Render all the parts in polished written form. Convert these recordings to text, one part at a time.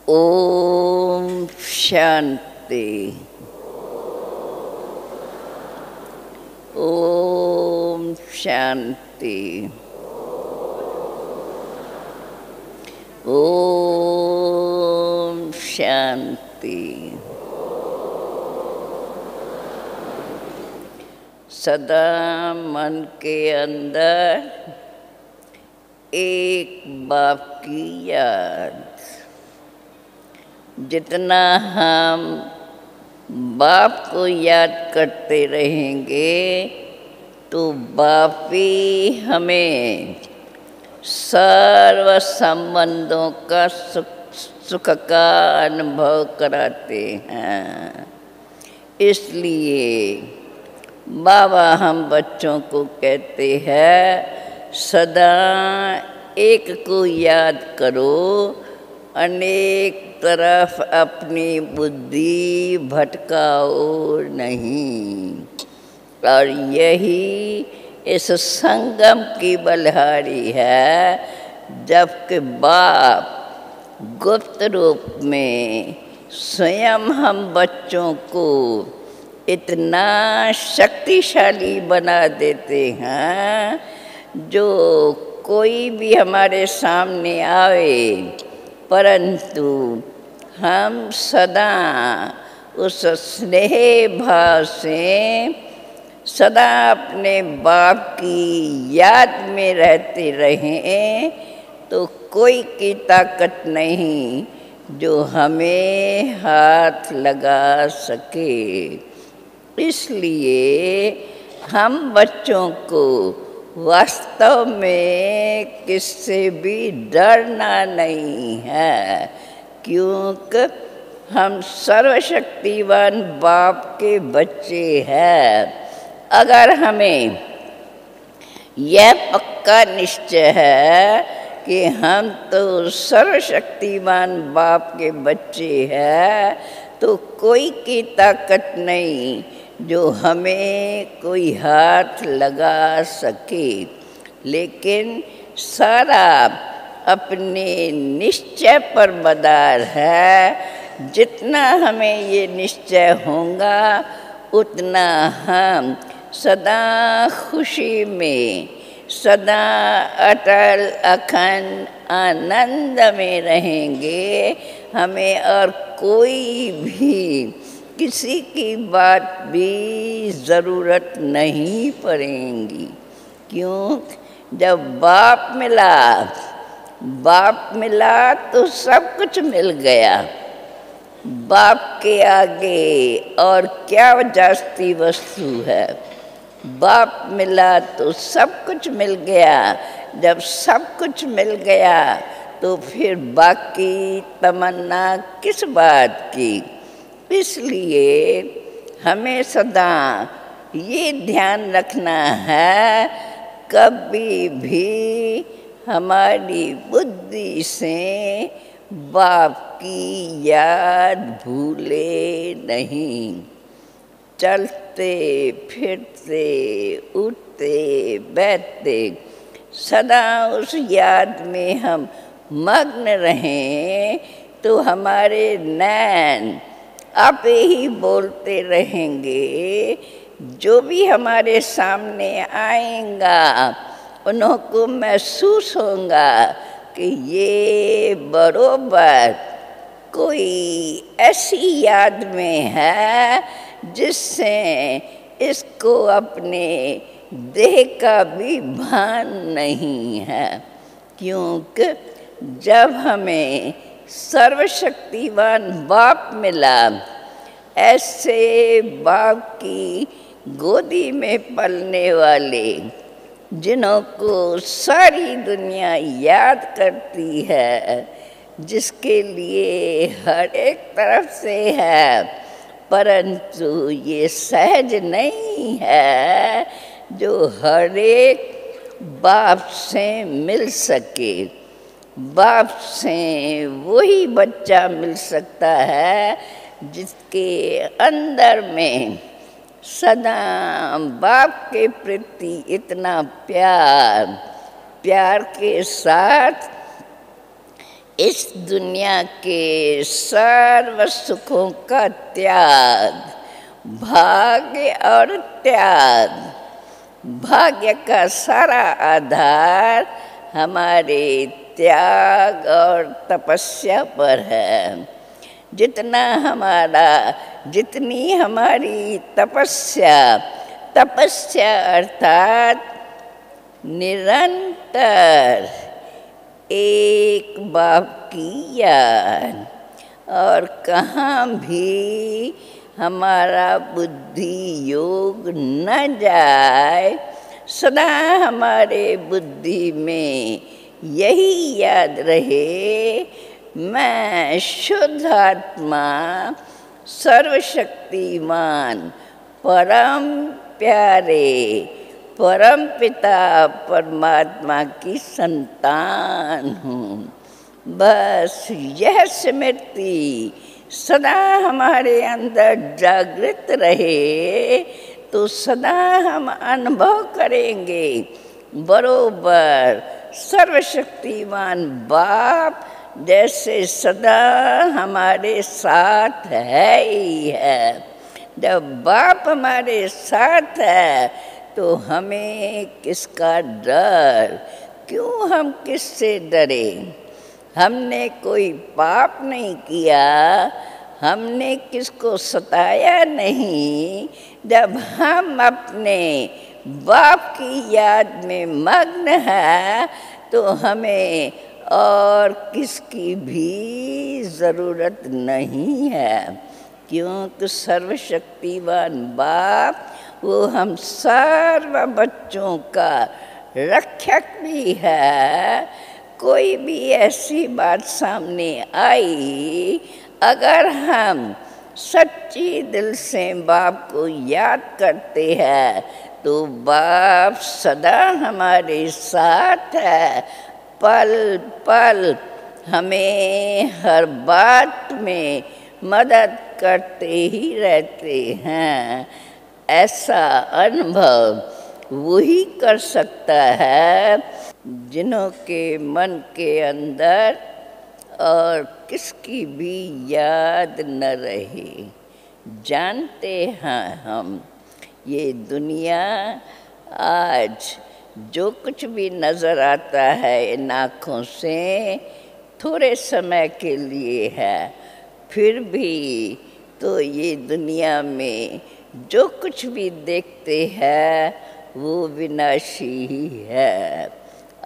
ओम शांति। ओम शांति। ओम शांति। सदा मन के अंदर एक बाप की याद। जितना हम बाप को याद करते रहेंगे तो बाप ही हमें सर्व संबंधों का सुख का अनुभव कराते हैं। इसलिए बाबा हम बच्चों को कहते हैं सदा एक को याद करो, अनेक तरफ अपनी बुद्धि भटकाओ नहीं। और यही इस संगम की बलिहारी है, जबकि बाप गुप्त रूप में स्वयं हम बच्चों को इतना शक्तिशाली बना देते हैं, जो कोई भी हमारे सामने आए परंतु हम सदा उस स्नेह भाव से सदा अपने बाप की याद में रहते रहें तो कोई की ताकत नहीं जो हमें हाथ लगा सके। इसलिए हम बच्चों को वास्तव में किससे भी डरना नहीं है, क्योंकि हम सर्वशक्तिवान बाप के बच्चे हैं। अगर हमें यह पक्का निश्चय है कि हम तो सर्वशक्तिवान बाप के बच्चे हैं, तो कोई की ताकत नहीं जो हमें कोई हाथ लगा सके। लेकिन सारा अपने निश्चय पर मदार है। जितना हमें ये निश्चय होगा उतना हम सदा खुशी में, सदा अटल अखंड आनंद में रहेंगे। हमें और कोई भी किसी की बात भी ज़रूरत नहीं पड़ेगी, क्यों? जब बाप मिला तो सब कुछ मिल गया। बाप के आगे और क्या जास्ती वस्तु है। बाप मिला तो सब कुछ मिल गया। जब सब कुछ मिल गया तो फिर बाकी तमन्ना किस बात की। इसलिए हमें सदा ये ध्यान रखना है, कभी भी हमारी बुद्धि से बाप की याद भूले नहीं। चलते फिरते उठते बैठते सदा उस याद में हम मग्न रहें तो हमारे नैन आप ही बोलते रहेंगे। जो भी हमारे सामने आएगा उनको महसूस होगा कि ये बरोबर कोई ऐसी याद में है जिससे इसको अपने देह का भी भान नहीं है। क्योंकि जब हमें सर्वशक्तिवान बाप मिला, ऐसे बाप की गोदी में पलने वाले जिन्हों को सारी दुनिया याद करती है, जिसके लिए हर एक तरफ से है, परंतु ये सहज नहीं है जो हर एक बाप से मिल सके। बाप से वही बच्चा मिल सकता है जिसके अंदर में सदा बाप के प्रति इतना प्यार के साथ इस दुनिया के सर्व सुखों का त्याग, भाग्य और त्याग, भाग्य का सारा आधार हमारे त्याग और तपस्या पर है। जितनी हमारी तपस्या, तपस्या अर्थात निरंतर एक बाप की याद, और कहाँ भी हमारा बुद्धि योग न जाए, सदा हमारे बुद्धि में यही याद रहे, मैं शुद्ध आत्मा सर्वशक्तिमान परम प्यारे परम पिता परमात्मा की संतान हूँ। बस यह स्मृति सदा हमारे अंदर जागृत रहे तो सदा हम अनुभव करेंगे बरोबर सर्वशक्तिमान बाप जैसे सदा हमारे साथ है ही है। जब बाप हमारे साथ है तो हमें किसका डर, क्यों हम किससे डरें? हमने कोई पाप नहीं किया, हमने किसको सताया नहीं। जब हम अपने बाप की याद में मग्न है तो हमें और किसकी भी ज़रूरत नहीं है, क्योंकि सर्वशक्तिवान बाप वो हम सर्व बच्चों का रक्षक भी है। कोई भी ऐसी बात सामने आई, अगर हम सच्ची दिल से बाप को याद करते हैं तो बाप सदा हमारे साथ है, पल पल हमें हर बात में मदद करते ही रहते हैं। ऐसा अनुभव वही कर सकता है जिन्हों के मन के अंदर और किसकी भी याद न रहे। जानते हैं हम ये दुनिया आज जो कुछ भी नज़र आता है इन आँखों से थोड़े समय के लिए है, फिर भी तो ये दुनिया में जो कुछ भी देखते हैं वो विनाशी ही है।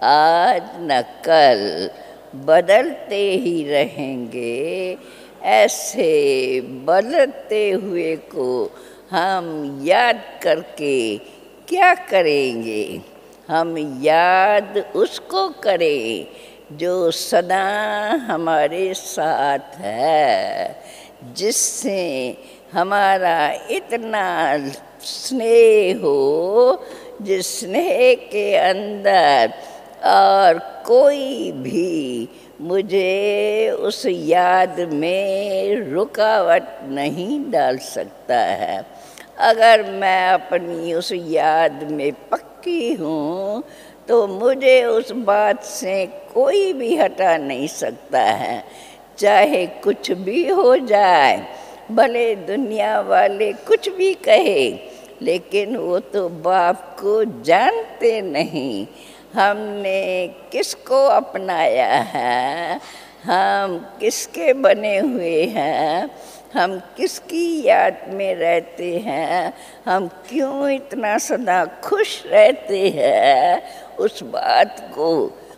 आज न कल बदलते ही रहेंगे। ऐसे बदलते हुए को हम याद करके क्या करेंगे? हम याद उसको करें जो सदा हमारे साथ है, जिससे हमारा इतना स्नेह हो, जिस स्नेह के अंदर और कोई भी मुझे उस याद में रुकावट नहीं डाल सकता है। अगर मैं अपनी उस याद में पक्की हूँ तो मुझे उस बात से कोई भी हटा नहीं सकता है, चाहे कुछ भी हो जाए, भले दुनिया वाले कुछ भी कहे, लेकिन वो तो बाप को जानते नहीं हमने किसको अपनाया है, हम किसके बने हुए हैं, हम किसकी याद में रहते हैं, हम क्यों इतना सदा खुश रहते हैं। उस बात को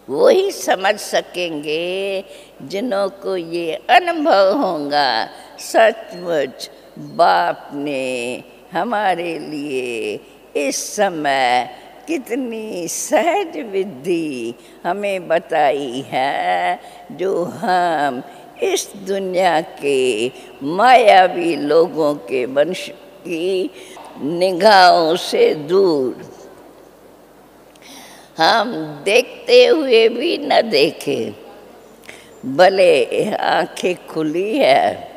वो ही समझ सकेंगे जिन्हों को ये अनुभव होगा सचमुच बाप ने हमारे लिए इस समय कितनी सहज विधि हमें बताई है, जो हम इस दुनिया के मायावी लोगों के वंश की निगाहों से दूर, हम देखते हुए भी न देखें, भले आंखें खुली है,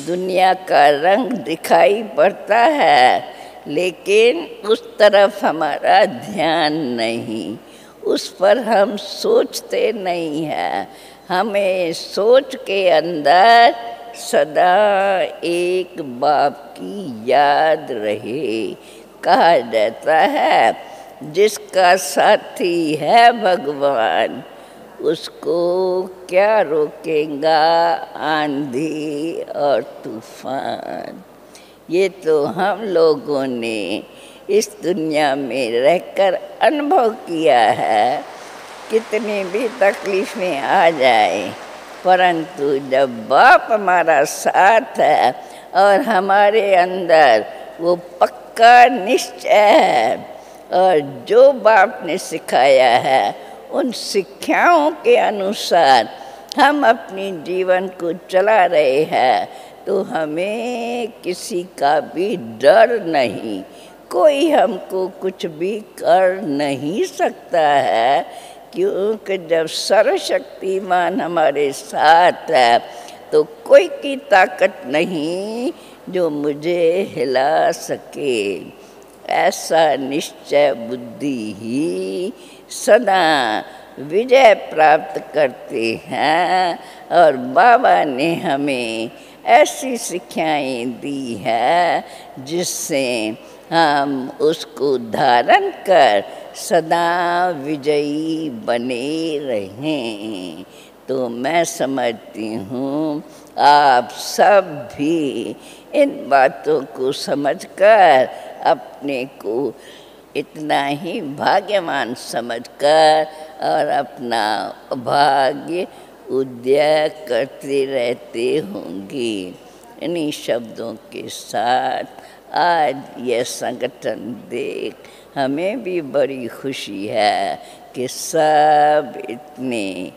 दुनिया का रंग दिखाई पड़ता है, लेकिन उस तरफ हमारा ध्यान नहीं, उस पर हम सोचते नहीं हैं। हमें सोच के अंदर सदा एक बाप की याद रहे। कहा जाता है जिसका साथी है भगवान, उसको क्या रोकेगा आंधी और तूफान। ये तो हम लोगों ने इस दुनिया में रहकर अनुभव किया है। कितनी भी तकलीफ़ें आ जाए, परंतु जब बाप हमारा साथ है और हमारे अंदर वो पक्का निश्चय है, और जो बाप ने सिखाया है उन शिक्षाओं के अनुसार हम अपनी जीवन को चला रहे हैं, तो हमें किसी का भी डर नहीं। कोई हमको कुछ भी कर नहीं सकता है, क्योंकि जब सर्वशक्तिमान हमारे साथ है तो कोई की ताकत नहीं जो मुझे हिला सके। ऐसा निश्चय बुद्धि ही सदा विजय प्राप्त करते हैं। और बाबा ने हमें ऐसी शिक्षाएं दी है जिससे हम उसको धारण कर सदा विजयी बने रहें। तो मैं समझती हूँ आप सब भी इन बातों को समझकर अपने को इतना ही भाग्यवान समझकर और अपना भाग्य उदय करते रहते होंगे। इन्हीं शब्दों के साथ आज यह संगठन देख हमें भी बड़ी खुशी है कि सब इतने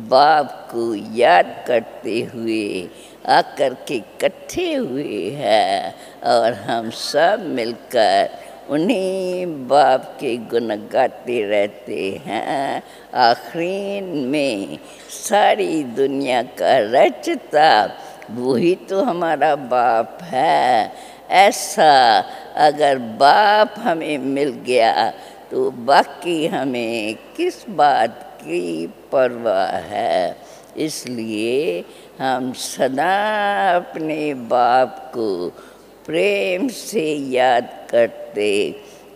बाप को याद करते हुए आकर के इकट्ठे हुए हैं, और हम सब मिलकर उन्हीं बाप के गुण गाते रहते हैं। आखिरी में सारी दुनिया का रचता वही तो हमारा बाप है। ऐसा अगर बाप हमें मिल गया तो बाकी हमें किस बात की परवाह है। इसलिए हम सदा अपने बाप को प्रेम से याद करते,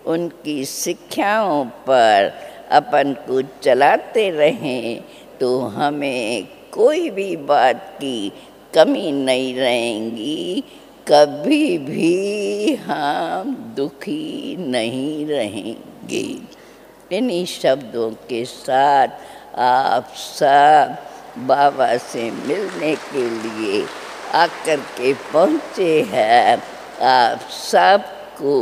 उनकी शिक्षाओं पर अपन को चलाते रहें, तो हमें कोई भी बात की कमी नहीं रहेंगी। कभी भी हम दुखी नहीं रहेंगे। इन्हीं शब्दों के साथ आप सब बाबा से मिलने के लिए आकर के पहुँचे हैं। आप सबको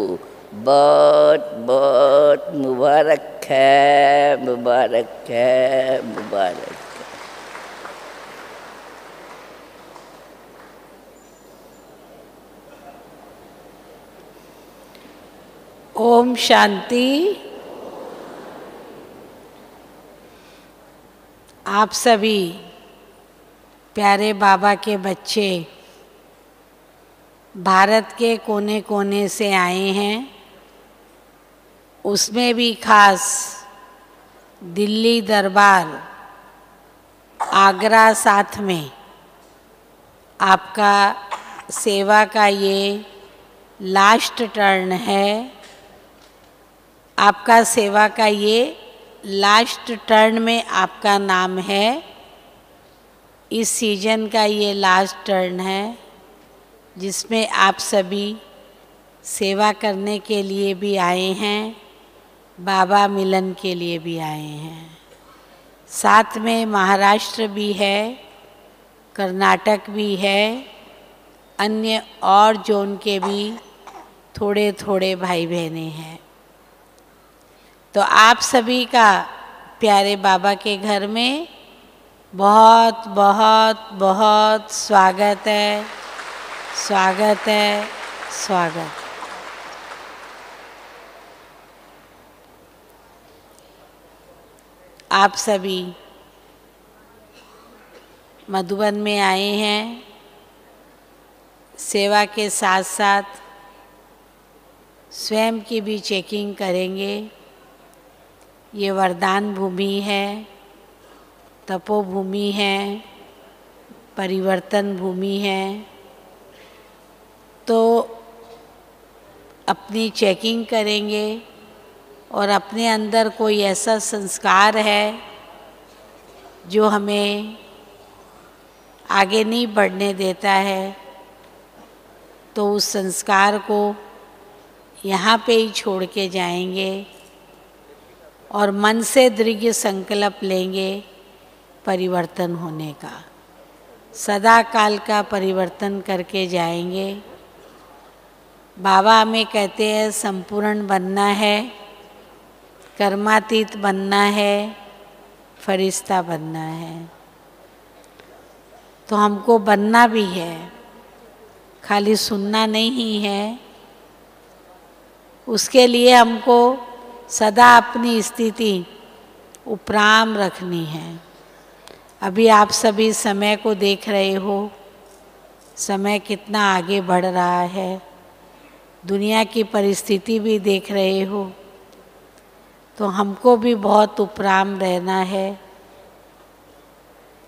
बहुत बहुत मुबारक है, मुबारक है, मुबारक है। ओम शांति। आप सभी प्यारे बाबा के बच्चे भारत के कोने कोने से आए हैं, उसमें भी खास दिल्ली दरबार आगरा साथ में आपका सेवा का ये लास्ट टर्न है। आपका सेवा का ये लास्ट टर्न में आपका नाम है। इस सीजन का ये लास्ट टर्न है जिसमें आप सभी सेवा करने के लिए भी आए हैं, बाबा मिलन के लिए भी आए हैं। साथ में महाराष्ट्र भी है, कर्नाटक भी है, अन्य और जोन के भी थोड़े थोड़े भाई बहनें हैं। तो आप सभी का प्यारे बाबा के घर में बहुत बहुत बहुत स्वागत है, स्वागत है, स्वागत। आप सभी मधुबन में आए हैं, सेवा के साथ साथ स्वयं की भी चेकिंग करेंगे। ये वरदान भूमि है, तपोभूमि है, परिवर्तन भूमि है। तो अपनी चेकिंग करेंगे और अपने अंदर कोई ऐसा संस्कार है जो हमें आगे नहीं बढ़ने देता है, तो उस संस्कार को यहाँ पे ही छोड़ के जाएंगे और मन से दृढ़ संकल्प लेंगे परिवर्तन होने का, सदा काल का परिवर्तन करके जाएंगे। बाबा हमें कहते हैं संपूर्ण बनना है, कर्मातीत बनना है, फरिश्ता बनना है। तो हमको बनना भी है, खाली सुनना नहीं है। उसके लिए हमको सदा अपनी स्थिति उपराम रखनी है। अभी आप सभी समय को देख रहे हो, समय कितना आगे बढ़ रहा है, दुनिया की परिस्थिति भी देख रहे हो। तो हमको भी बहुत उपराम रहना है।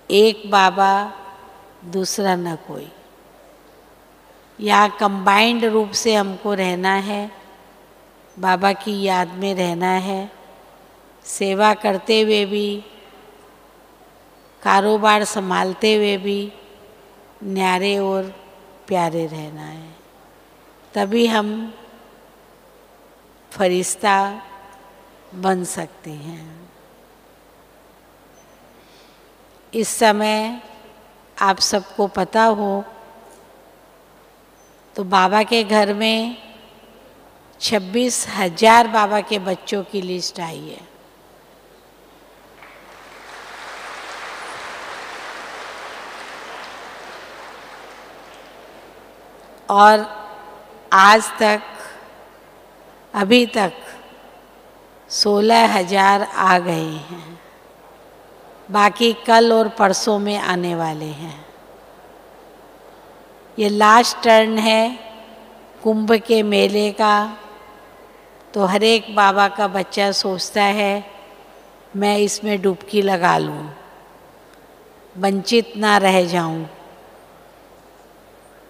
एक बाबा दूसरा न कोई, यहाँ कंबाइंड रूप से हमको रहना है, बाबा की याद में रहना है, सेवा करते हुए भी, कारोबार संभालते हुए भी न्यारे और प्यारे रहना है। तभी हम फरिश्ता बन सकते हैं। इस समय आप सबको पता हो तो बाबा के घर में 26,000 बाबा के बच्चों की लिस्ट आई है। और आज तक, अभी तक 16,000 आ गए हैं, बाकी कल और परसों में आने वाले हैं। ये लास्ट टर्न है कुंभ के मेले का। तो हर एक बाबा का बच्चा सोचता है मैं इसमें डुबकी लगा लूं, वंचित ना रह जाऊं।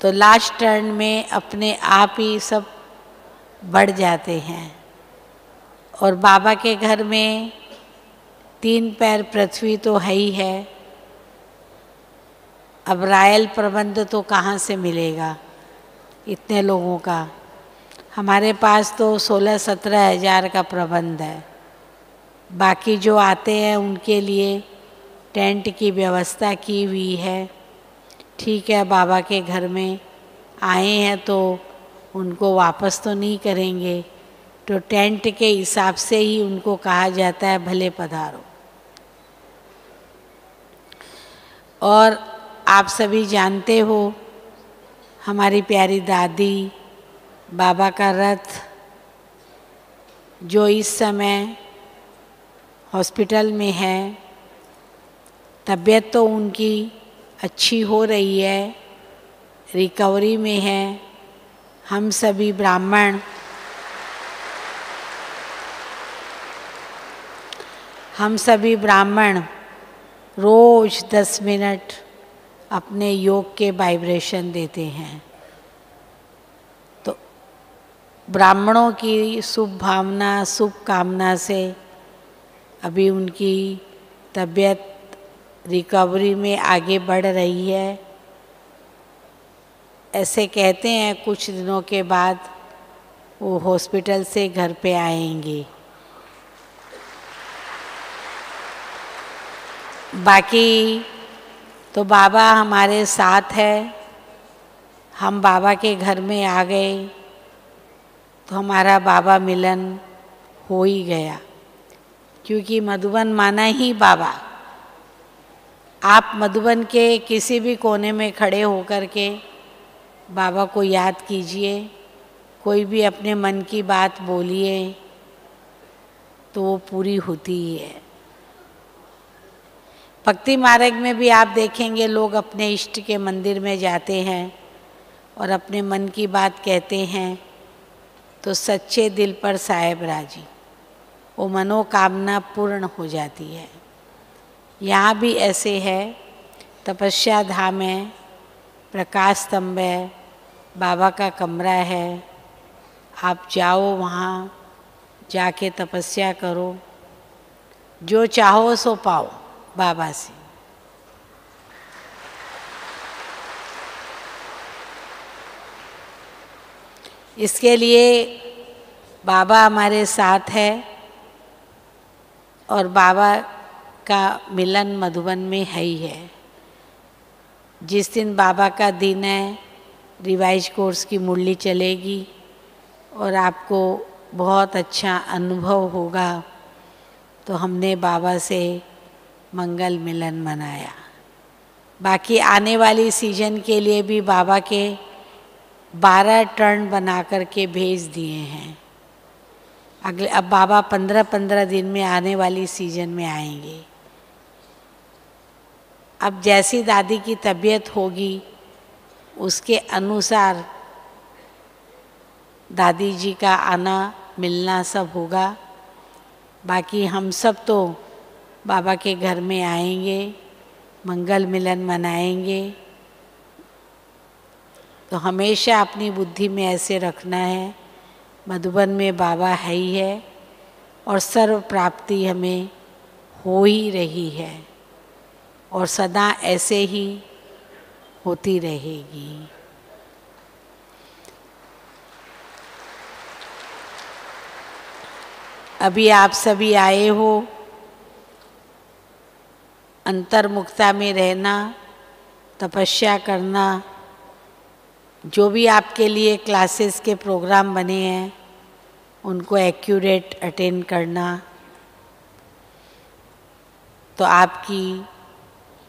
तो लास्ट टर्न में अपने आप ही सब बढ़ जाते हैं। और बाबा के घर में 3 पैर पृथ्वी तो है ही है, अब रायल प्रबंध तो कहाँ से मिलेगा इतने लोगों का। हमारे पास तो 16-17 हज़ार का प्रबंध है। बाकी जो आते हैं उनके लिए टेंट की व्यवस्था की हुई है। ठीक है, बाबा के घर में आए हैं तो उनको वापस तो नहीं करेंगे, तो टेंट के हिसाब से ही उनको कहा जाता है भले पधारो। और आप सभी जानते हो हमारी प्यारी दादी, बाबा का रथ जो इस समय हॉस्पिटल में है, तबीयत तो उनकी अच्छी हो रही है, रिकवरी में है। हम सभी ब्राह्मण रोज 10 मिनट अपने योग के वाइब्रेशन देते हैं। तो ब्राह्मणों की शुभ भावना, शुभ कामना से अभी उनकी तबीयत रिकवरी में आगे बढ़ रही है। ऐसे कहते हैं कुछ दिनों के बाद वो हॉस्पिटल से घर पे आएंगे। बाकी तो बाबा हमारे साथ है। हम बाबा के घर में आ गए तो हमारा बाबा मिलन हो ही गया, क्योंकि मधुबन माना ही बाबा। आप मधुबन के किसी भी कोने में खड़े होकर के बाबा को याद कीजिए, कोई भी अपने मन की बात बोलिए तो वो पूरी होती ही है। भक्ति मार्ग में भी आप देखेंगे लोग अपने इष्ट के मंदिर में जाते हैं और अपने मन की बात कहते हैं तो सच्चे दिल पर साहेब राजी, वो मनोकामना पूर्ण हो जाती है। यहाँ भी ऐसे है, तपस्या धाम है, प्रकाश स्तंभ है, बाबा का कमरा है। आप जाओ, वहाँ जाके तपस्या करो, जो चाहो सो पाओ बाबा से। इसके लिए बाबा हमारे साथ है और बाबा का मिलन मधुबन में है ही है। जिस दिन बाबा का दिन है, रिवाइज कोर्स की मुरली चलेगी और आपको बहुत अच्छा अनुभव होगा। तो हमने बाबा से मंगल मिलन मनाया। बाकी आने वाली सीजन के लिए भी बाबा के 12 टर्न बना करके भेज दिए हैं। अगले अब बाबा 15-15 दिन में आने वाली सीजन में आएंगे। अब जैसी दादी की तबीयत होगी उसके अनुसार दादी जी का आना मिलना सब होगा। बाकी हम सब तो बाबा के घर में आएंगे, मंगल मिलन मनाएंगे। तो हमेशा अपनी बुद्धि में ऐसे रखना है, मधुबन में बाबा है ही है और सर्व प्राप्ति हमें हो ही रही है और सदा ऐसे ही होती रहेगी। अभी आप सभी आए हो अंतर्मुखता में रहना, तपस्या करना, जो भी आपके लिए क्लासेस के प्रोग्राम बने हैं उनको एक्यूरेट अटेंड करना। तो आपकी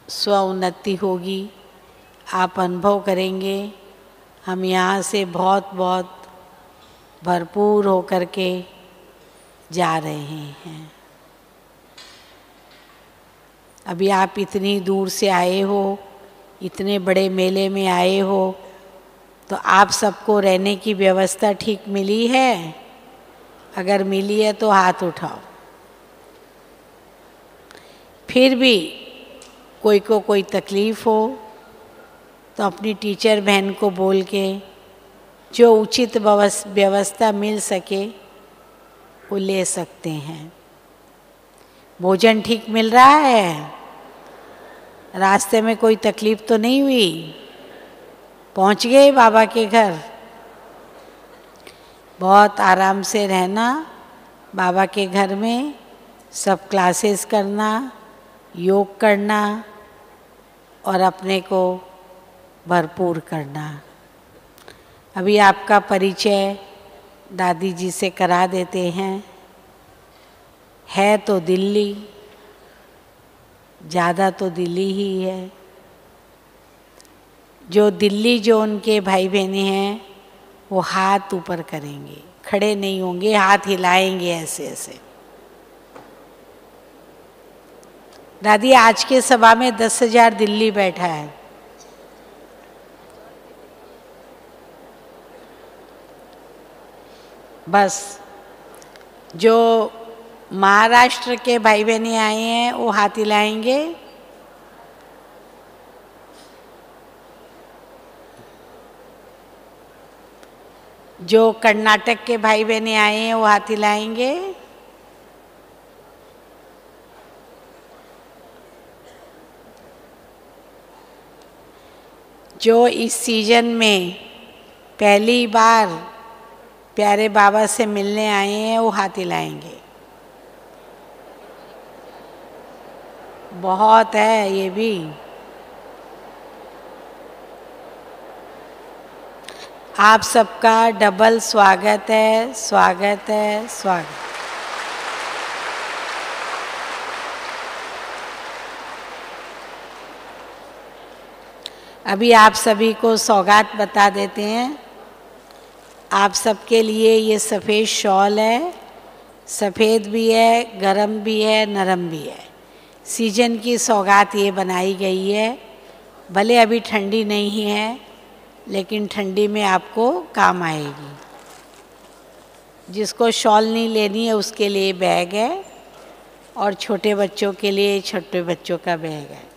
स्व उन्नति होगी, आप अनुभव करेंगे हम यहाँ से बहुत बहुत भरपूर होकर के जा रहे हैं। अभी आप इतनी दूर से आए हो, इतने बड़े मेले में आए हो, तो आप सबको रहने की व्यवस्था ठीक मिली है? अगर मिली है तो हाथ उठाओ। फिर भी कोई को कोई तकलीफ़ हो तो अपनी टीचर बहन को बोल के जो उचित व्यवस्था मिल सके वो ले सकते हैं। भोजन ठीक मिल रहा है? रास्ते में कोई तकलीफ़ तो नहीं हुई? पहुंच गए बाबा के घर? बहुत आराम से रहना बाबा के घर में, सब क्लासेस करना, योग करना और अपने को भरपूर करना। अभी आपका परिचय दादी जी से करा देते हैं। है तो दिल्ली, ज़्यादा तो दिल्ली ही है। जो दिल्ली जो उनके भाई बहनें हैं वो हाथ ऊपर करेंगे, खड़े नहीं होंगे, हाथ हिलाएंगे ऐसे ऐसे। दादी आज के सभा में 10,000 दिल्ली बैठा है। बस जो महाराष्ट्र के भाई बहनें आए हैं वो हाथ हिलाएंगे। जो कर्नाटक के भाई बहनें आए हैं वो हाथ हिलाएंगे। जो इस सीजन में पहली बार प्यारे बाबा से मिलने आए हैं वो हाथ हिलाएंगे। बहुत है ये भी। आप सबका डबल स्वागत है, स्वागत है, स्वागत। अभी आप सभी को सौगात बता देते हैं। आप सबके लिए ये सफ़ेद शॉल है, सफ़ेद भी है, गरम भी है, नरम भी है। सीजन की सौगात ये बनाई गई है। भले अभी ठंडी नहीं है लेकिन ठंडी में आपको काम आएगी। जिसको शॉल नहीं लेनी है उसके लिए बैग है और छोटे बच्चों के लिए छोटे बच्चों का बैग है।